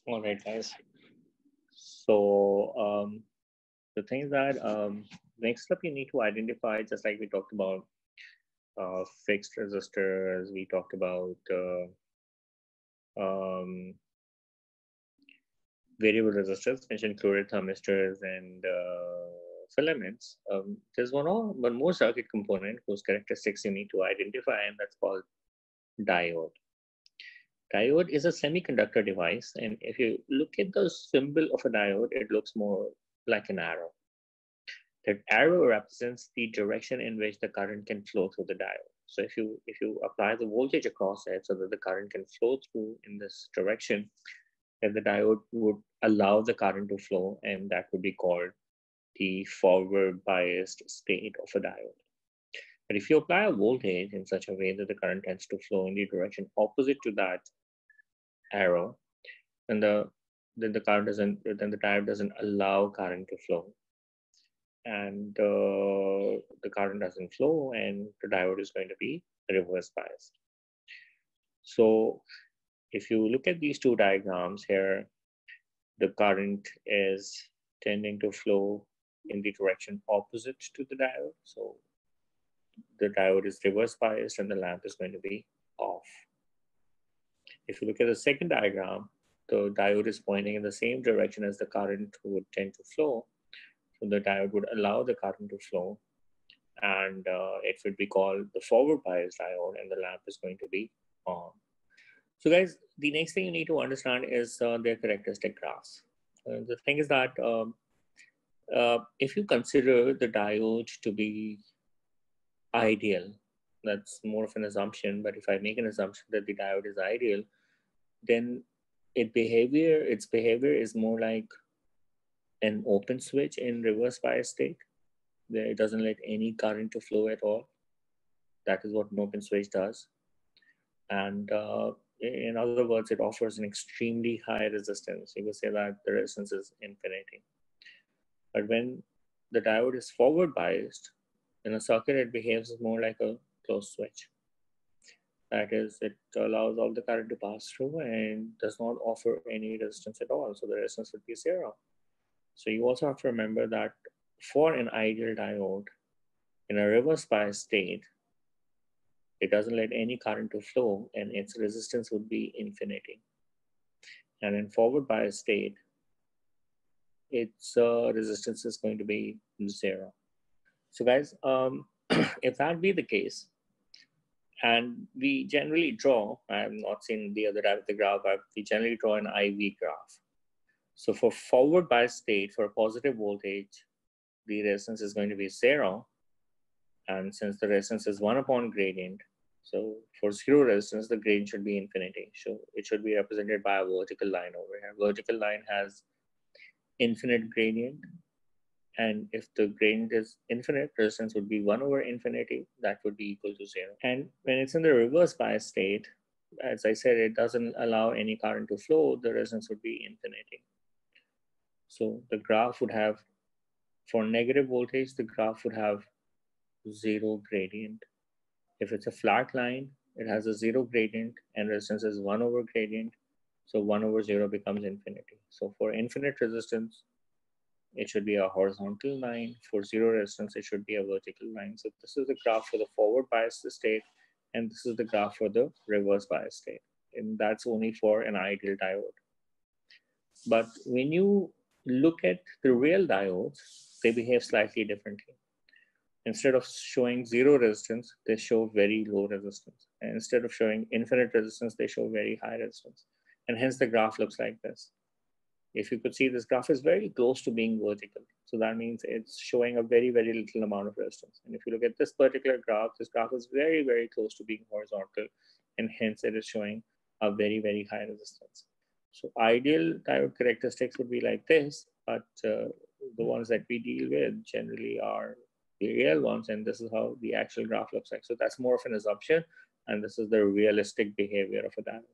All right, guys. So the things that next up you need to identify, just like we talked about fixed resistors, we talked about um, variable resistors, which included thermistors and filaments. There's one more circuit component whose characteristics you need to identify, and that's called diode. Diode is a semiconductor device, and if you look at the symbol of a diode, it looks more like an arrow. That arrow represents the direction in which the current can flow through the diode. So if you apply the voltage across it so that the current can flow through in this direction, then the diode would allow the current to flow, and that would be called the forward biased state of a diode. But if you apply a voltage in such a way that the current tends to flow in the direction opposite to that arrow, then the diode doesn't allow current to flow, and the current doesn't flow, and the diode is going to be reverse biased. So if you look at these two diagrams here, the current is tending to flow in the direction opposite to the diode. So the diode is reverse biased and the lamp is going to be off. If you look at the second diagram, the diode is pointing in the same direction as the current would tend to flow. So the diode would allow the current to flow, and it would be called the forward bias diode, and the lamp is going to be on. So guys, the next thing you need to understand is their characteristic graphs. The thing is that if you consider the diode to be ideal, that's more of an assumption, but if I make an assumption that the diode is ideal, then its behavior is more like an open switch in reverse bias state, where it doesn't let any current to flow at all. That is what an open switch does. And in other words, it offers an extremely high resistance. You could say that the resistance is infinity. But when the diode is forward biased, in a circuit, it behaves more like a closed switch. That is, it allows all the current to pass through and does not offer any resistance at all. So the resistance would be zero. So you also have to remember that for an ideal diode, in a reverse bias state, it doesn't let any current to flow and its resistance would be infinity. And in forward bias state, its resistance is going to be zero. So guys, if that be the case, and we generally draw, I have not seen the other type of the graph, but we generally draw an IV graph. So for forward bias state, for a positive voltage, the resistance is going to be zero. And since the resistance is 1 upon gradient, so for zero resistance, the gradient should be infinity. So it should be represented by a vertical line over here. Vertical line has infinite gradient. And if the gradient is infinite, resistance would be 1 over infinity. That would be equal to 0. And when it's in the reverse bias state, as I said, it doesn't allow any current to flow. The resistance would be infinity. So the graph would have, for negative voltage, the graph would have 0 gradient. If it's a flat line, it has a 0 gradient and resistance is 1 over gradient. So 1 over 0 becomes infinity. So for infinite resistance, it should be a horizontal line. For 0 resistance, it should be a vertical line. So this is the graph for the forward bias state, and this is the graph for the reverse bias state. And that's only for an ideal diode. But when you look at the real diodes, they behave slightly differently. Instead of showing 0 resistance, they show very low resistance. And instead of showing infinite resistance, they show very high resistance. And hence the graph looks like this. If you could see, this graph is very close to being vertical. So that means it's showing a very, very little amount of resistance. And if you look at this particular graph, this graph is very, very close to being horizontal. And hence it is showing a very, very high resistance. So ideal diode characteristics would be like this, but the ones that we deal with generally are the real ones, and this is how the actual graph looks like. So that's more of an assumption, and this is the realistic behavior of a diode.